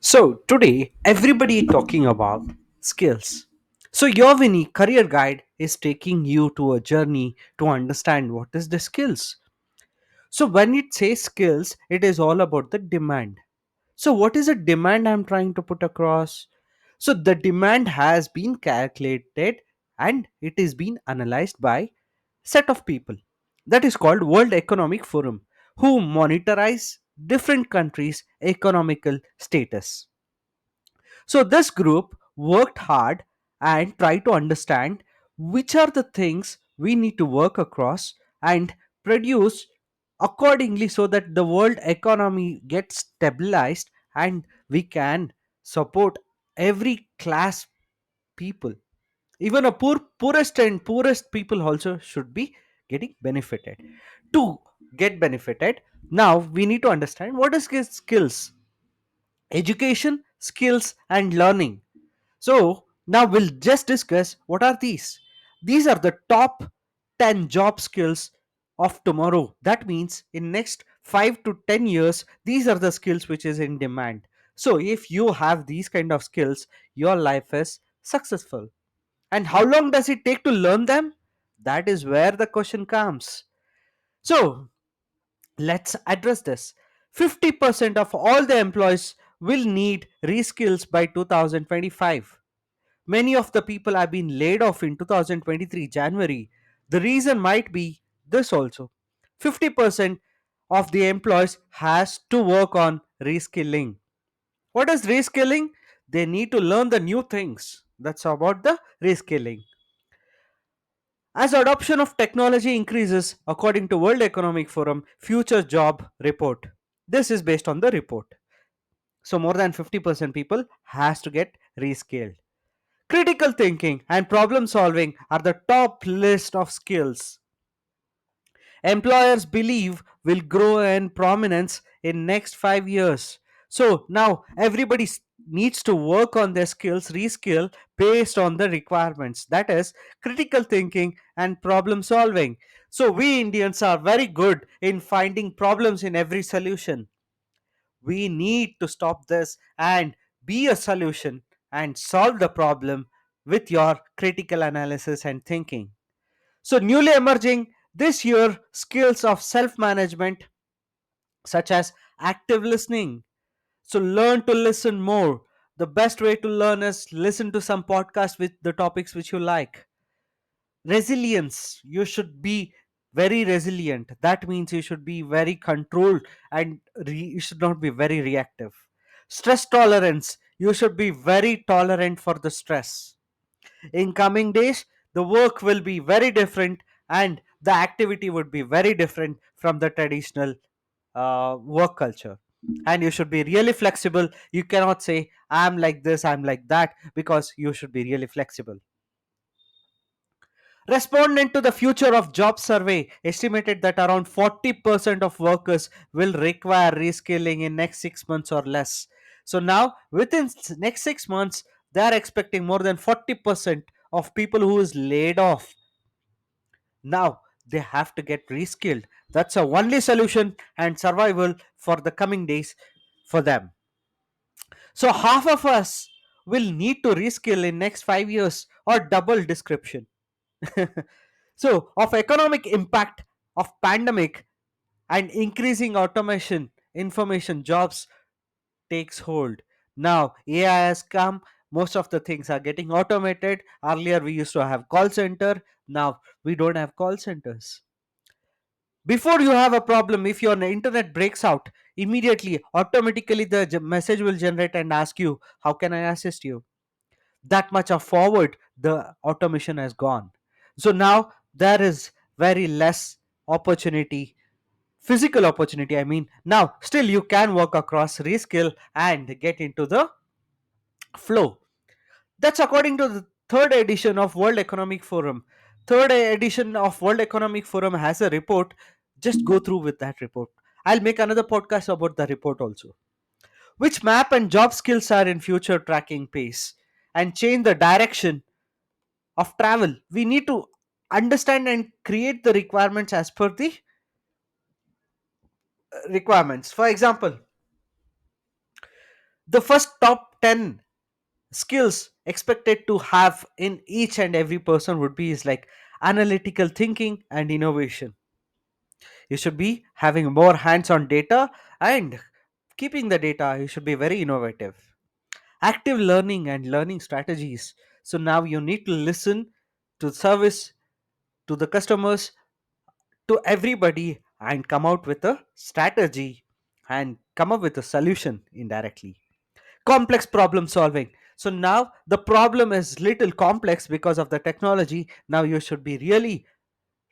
So today everybody talking about skills. So your Vinny career guide is taking you to a journey to understand what is the skills. So when it says skills, it is all about the demand. So what is a demand I'm trying to put across? So the demand has been calculated and it is being analyzed by set of people. That is called World Economic Forum who monitorize different countries' economical status. So this group worked hard and tried to understand which are the things we need to work across and produce accordingly so that the world economy gets stabilized and we can support every class people. Even a poorest and poorest people also should be getting benefited. To get benefited, now we need to understand what is skills, education, skills and learning. So now we'll just discuss what are these. These are the top 10 job skills of tomorrow. That means in next 5 to 10 years these are the skills which is in demand. So if you have these kind of skills, your life is successful. And how long does it take to learn them? That is where the question comes. So let's address this. 50% of all the employees will need reskills by 2025. Many of the people have been laid off in 2023 January. The reason might be this also. 50% of the employees has to work on reskilling. What is reskilling? They need to learn the new things. That's about the reskilling. As adoption of technology increases, according to World Economic Forum Future Job Report. This is based on the report. So more than 50% people has to get reskilled. Critical thinking and problem solving are the top list of skills employers believe will grow in prominence in next 5 years. So now everybody needs to work on their skills, reskill based on the requirements. That is critical thinking and problem solving. So we Indians are very good in finding problems in every solution. We need to stop this and be a solution and solve the problem with your critical analysis and thinking. So, newly emerging this year skills of self management, such as active listening. So, learn to listen more. The best way to learn is listen to some podcast with the topics which you like. Resilience, you should be very resilient. That means you should be very controlled and you should not be very reactive. Stress tolerance, you should be very tolerant for the stress. In coming days, the work will be very different and the activity would be very different from the traditional work culture. And you should be really flexible. You cannot say, I'm like this, I'm like that, because you should be really flexible. Respondent to the future of job survey estimated that around 40% of workers will require reskilling in next 6 months or less. So now within next 6 months they are expecting more than 40% of people who is laid off. Now they have to get reskilled. That's a only solution and survival for the coming days for them. So half of us will need to reskill in next 5 years or double description. So of economic impact of pandemic and increasing automation information jobs takes hold. Now AI has come, most of the things are getting automated. Earlier we used to have call center, now we don't have call centers. Before you have a problem, if your internet breaks out, immediately automatically the message will generate and ask you, how can I assist you? That much of forward the automation has gone. So now there is very less opportunity, physical opportunity, I mean. Now still you can work across, reskill and get into the flow. That's according to the third edition of World Economic Forum. Third edition of World Economic Forum has a report. Just go through with that report. I'll make another podcast about the report also. Which map and job skills are in future tracking pace and change the direction of travel. We need to understand and create the requirements as per the requirements. For example, The first top 10 skills expected to have in each and every person would be is like analytical thinking and innovation. You should be having more hands on data and keeping the data. You should be very innovative. Active learning and learning strategies. So now you need to listen to service, to the customers, to everybody, and come out with a strategy and come up with a solution indirectly. Complex problem solving. So now the problem is little complex because of the technology. Now you should be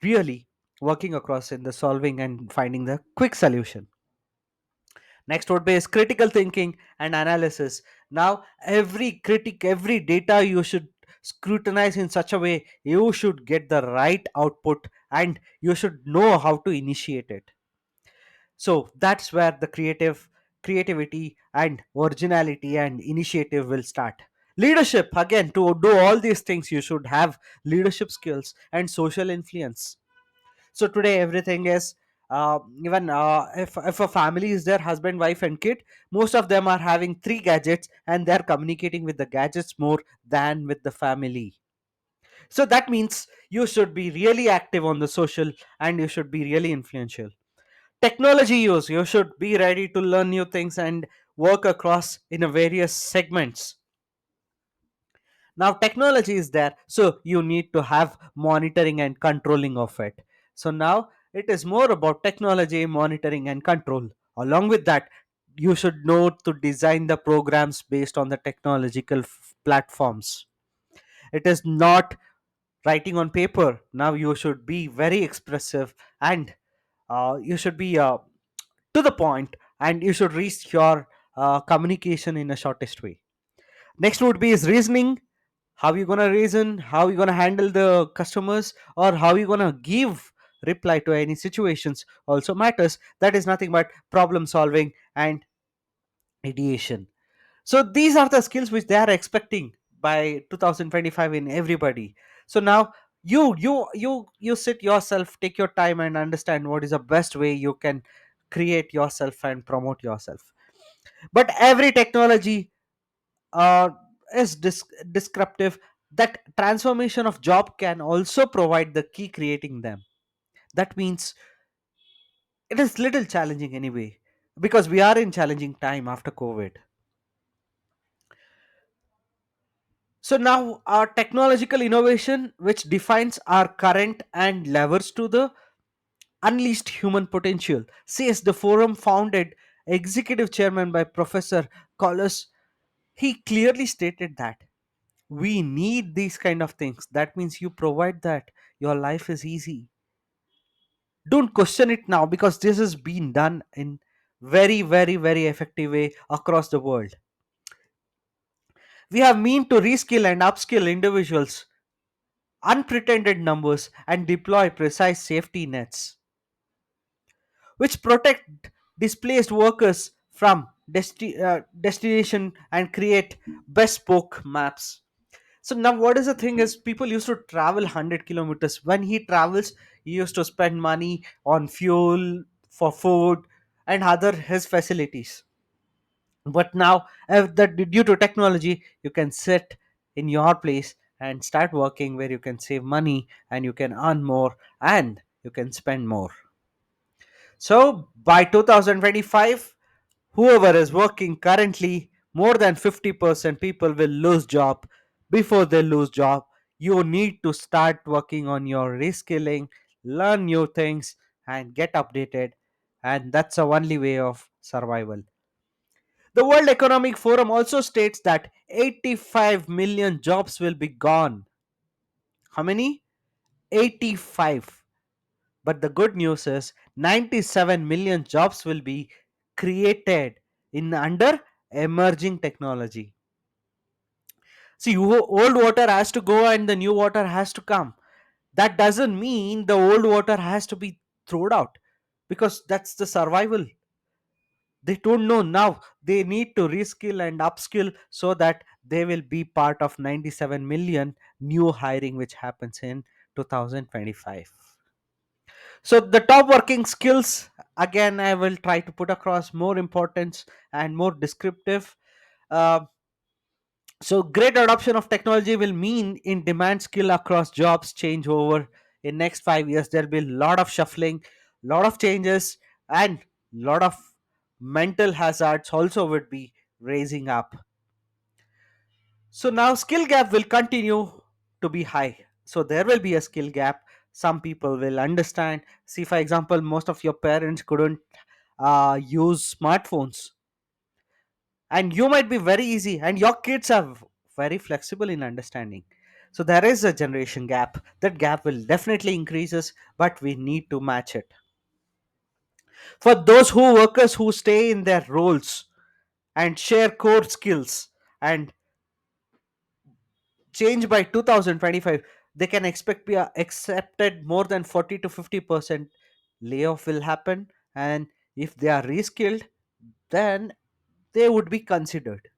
really working across in the solving and finding the quick solution. Next would be is critical thinking and analysis. Now every data you should scrutinize in such a way you should get the right output and you should know how to initiate it. So that's where the creativity and originality and initiative will start. Leadership, again, to do all these things you should have leadership skills and social influence. So today everything is even if a family is there, husband, wife and kid, most of them are having three gadgets and they're communicating with the gadgets more than with the family. So that means you should be really active on the social and you should be really influential. Technology use, you should be ready to learn new things and work across in a various segments. Now technology is there, so you need to have monitoring and controlling of it. So now it is more about technology monitoring and control. Along with that, you should know to design the programs based on the technological platforms. It is not writing on paper. Now you should be very expressive and you should be to the point and you should reach your communication in a shortest way. Next would be is reasoning. How you gonna reason, how you gonna handle the customers, or how you gonna give reply to any situations also matters. That is nothing but problem solving and ideation. So these are the skills which they are expecting by 2025 in everybody. So now you sit yourself, take your time and understand what is the best way you can create yourself and promote yourself. But every technology uh, is descriptive. That transformation of job can also provide the key creating them. That means it is little challenging anyway, because we are in challenging time after COVID. So now our technological innovation which defines our current and levers to the unleashed human potential, says the forum founded executive chairman by Professor Collis. He clearly stated that we need these kind of things. That means you provide that, your life is easy. Don't question it now, because this has been done in very effective way across the world. We have mean to reskill and upskill individuals, unpretended numbers, and deploy precise safety nets which protect displaced workers from destination and create bespoke maps. So now what is the thing is, people used to travel 100 kilometers. When he travels, he used to spend money on fuel, for food and other his facilities. But now that due to technology, you can sit in your place and start working where you can save money and you can earn more and you can spend more. So by 2025, whoever is working currently, more than 50% people will lose job. Before they lose job, you need to start working on your reskilling, learn new things and get updated, and that's the only way of survival. The World Economic Forum also states that 85 million jobs will be gone. How many? 85. But the good news is 97 million jobs will be created in under emerging technology. See, old water has to go and the new water has to come. That doesn't mean the old water has to be thrown out, because that's the survival. They don't know now. They need to reskill and upskill so that they will be part of 97 million new hiring which happens in 2025. So the top working skills, again I will try to put across more importance and more descriptive. Uh, so great adoption of technology will mean in demand skill across jobs change over in next 5 years. There'll be a lot of shuffling, lot of changes, and lot of mental hazards also would be raising up. So now skill gap will continue to be high. So there will be a skill gap. Some people will understand. See, for example, most of your parents couldn't use smartphones, and you might be very easy, and your kids are very flexible in understanding. So there is a generation gap. That gap will definitely increases, but we need to match it. For those who workers who stay in their roles and share core skills and change by 2025, they can expect be accepted more than 40 to 50% layoff will happen. And if they are reskilled, then they would be considered,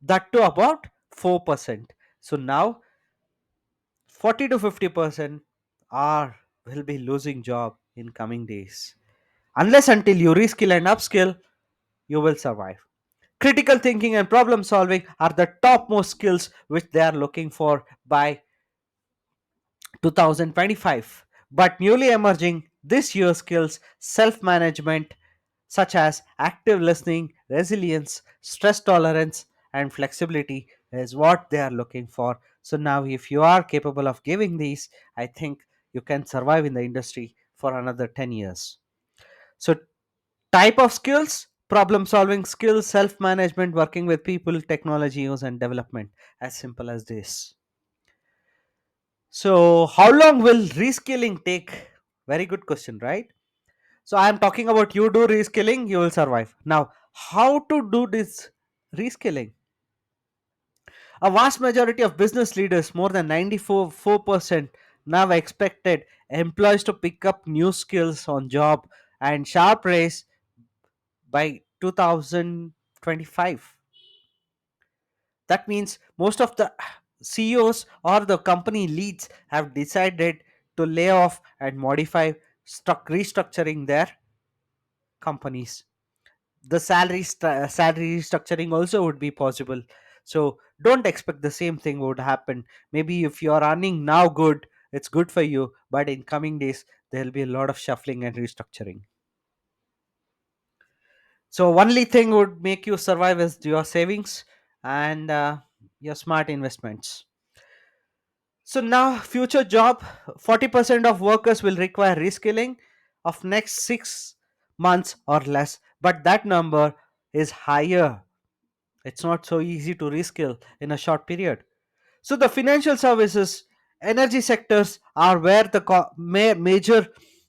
that to about 4%. So now 40 to 50% are will be losing job in coming days. Unless until you reskill and upskill, you will survive. Critical thinking and problem solving are the topmost skills which they are looking for by 2025. But newly emerging this year skills, self management, such as active listening, resilience, stress tolerance, and flexibility, is what they are looking for. So, now if you are capable of giving these, I think you can survive in the industry for another 10 years. So, type of skills, problem solving skills, self management, working with people, technology use, and development. As simple as this. So, how long will reskilling take? Very good question, right? So, I am talking about you do reskilling, you will survive. Now, how to do this reskilling? A vast majority of business leaders, more than 94% now expected employees to pick up new skills on job and sharp raise by 2025. That means most of the CEOs or the company leads have decided to lay off and modify restructuring their companies. The salary restructuring also would be possible. So don't expect the same thing would happen. Maybe if you are earning now good, it's good for you, but in coming days there will be a lot of shuffling and restructuring. So only thing would make you survive is your savings and your smart investments. So now future job, 40% of workers will require reskilling of next 6 months or less, but that number is higher. It's not so easy to reskill in a short period. So the financial services, energy sectors are where the major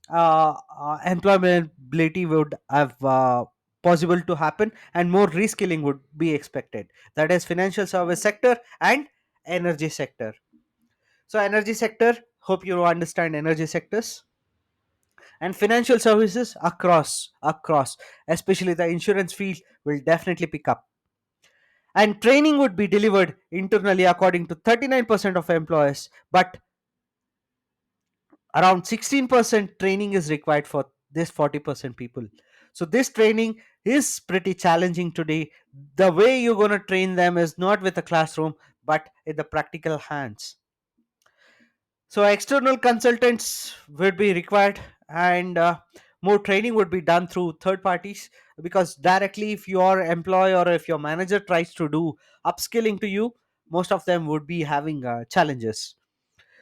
employability would have possible to happen, and more reskilling would be expected. That is financial service sector and energy sector. So energy sector, hope you understand energy sectors, and financial services across, especially the insurance field will definitely pick up. And training would be delivered internally according to 39% of employers, but around 16% training is required for this 40% people. So this training is pretty challenging today. The way you're going to train them is not with a classroom, but in the practical hands. So external consultants would be required, and more training would be done through third parties, because directly if your employer or if your manager tries to do upskilling to you, most of them would be having challenges.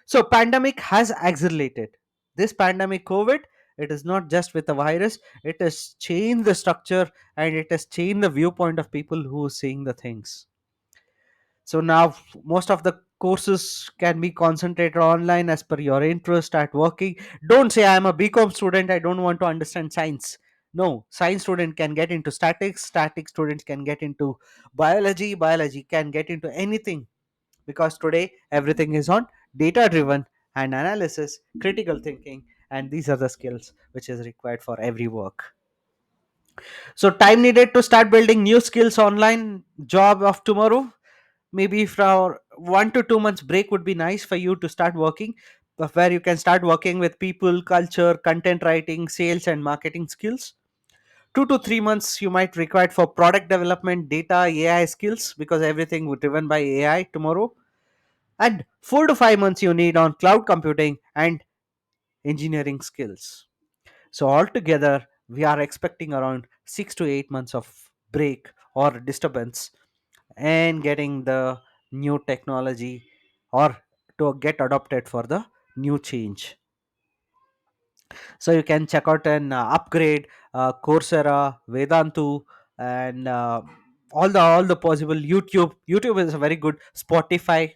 So pandemic has accelerated this pandemic COVID. It is not just with the virus, it has changed the structure, and it has changed the viewpoint of people who are seeing the things. So now most of the courses can be concentrated online as per your interest at working. Don't say I am a BCom student, I don't want to understand science. No, science student can get into statics, static students can get into biology, biology can get into anything, because today everything is on data driven and analysis, critical thinking, and these are the skills which is required for every work. So time needed to start building new skills online job of tomorrow. Maybe for 1 to 2 months break would be nice for you to start working, where you can start working with people, culture, content writing, sales, and marketing skills. 2 to 3 months you might require for product development, data, AI skills, because everything will driven by AI tomorrow. And 4 to 5 months you need on cloud computing and engineering skills. So altogether, we are expecting around 6 to 8 months of break or disturbance and getting the new technology or to get adopted for the new change. So you can check out an upgrade, Coursera, Vedantu, and all the possible YouTube. YouTube is a very good Spotify,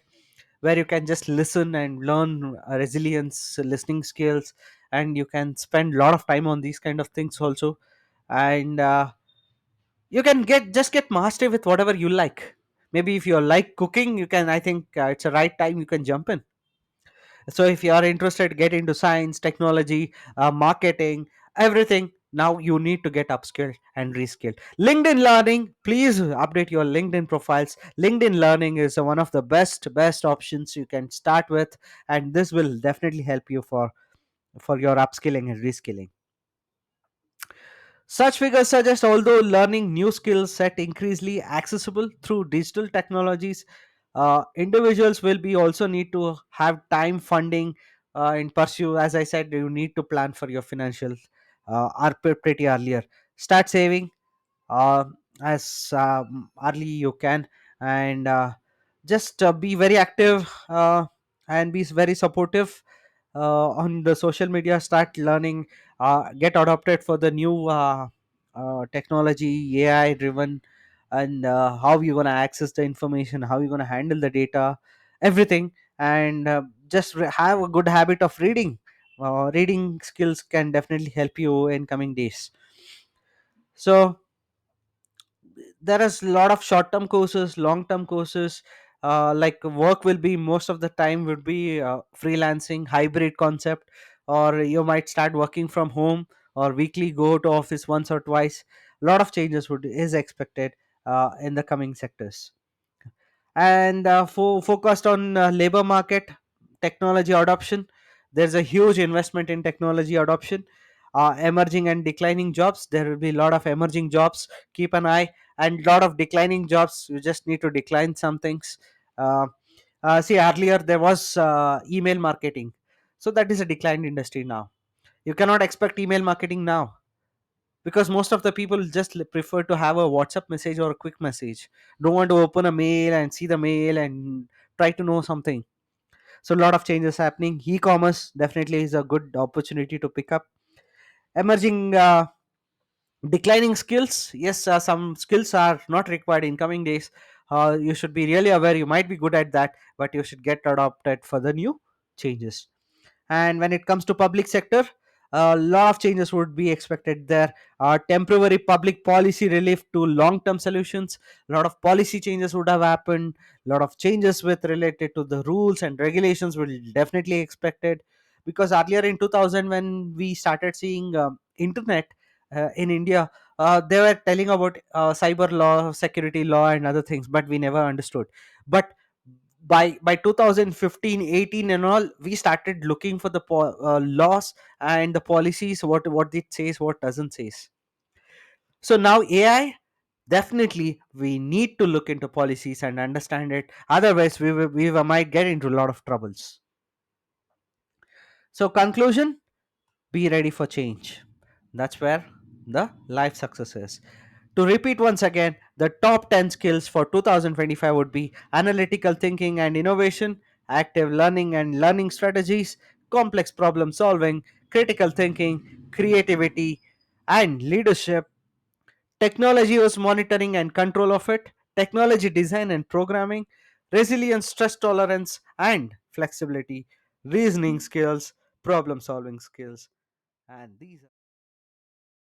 where you can just listen and learn resilience, listening skills, and you can spend a lot of time on these kind of things also. And you can get mastery with whatever you like. Maybe if you like cooking, you can, I think it's a right time you can jump in. So if you are interested, get into science, technology, marketing, everything, now you need to get upskilled and reskilled. LinkedIn learning, please update your LinkedIn profiles. LinkedIn learning is one of the best options you can start with, and this will definitely help you for your upskilling and reskilling. Such figures suggest although learning new skills set increasingly accessible through digital technologies, individuals will be also need to have time, funding, and pursue. As I said, you need to plan for your financial are pretty earlier. Start saving uh, as early you can, and just be very active, and be very supportive on the social media. Start learning, get adopted for the new technology, AI driven, and how you're going to access the information, how you're going to handle the data, everything. And just have a good habit of reading. Reading skills can definitely help you in coming days. So there is a lot of short term courses, long term courses. Like work will be most of the time would be freelancing, hybrid concept, or you might start working from home, or weekly go to office once or twice. A lot of changes would is expected in the coming sectors. And focused on labor market technology adoption, there's a huge investment in technology adoption. Emerging and declining jobs, there will be a lot of emerging jobs, keep an eye. And lot of declining jobs, you just need to decline some things. uh, See, earlier there was email marketing, so that is a declined industry now. You cannot expect email marketing now, because most of the people just prefer to have a WhatsApp message or a quick message, don't want to open a mail and see the mail and try to know something. So a lot of changes happening. E-commerce definitely is a good opportunity to pick up. Emerging declining skills, yes, some skills are not required in coming days. You should be really aware, you might be good at that, but you should get adopted for the new changes. And when it comes to public sector, a lot of changes would be expected there. Temporary public policy relief to long term solutions, a lot of policy changes would have happened. A lot of changes with related to the rules and regulations will definitely expected, because earlier in 2000 when we started seeing internet in India, they were telling about cyber law, security law, and other things, but we never understood. But by 2015, 18 and all, we started looking for the laws and the policies, what it says, what doesn't says. So now AI, definitely we need to look into policies and understand it, otherwise we might get into a lot of troubles. So conclusion, be ready for change. That's where the life success is. To repeat once again, the top 10 skills for 2025 would be analytical thinking and innovation, active learning and learning strategies, complex problem solving, critical thinking, creativity, and leadership, technology use monitoring and control of it, technology design and programming, resilience, stress tolerance, and flexibility, reasoning skills, problem solving skills. And these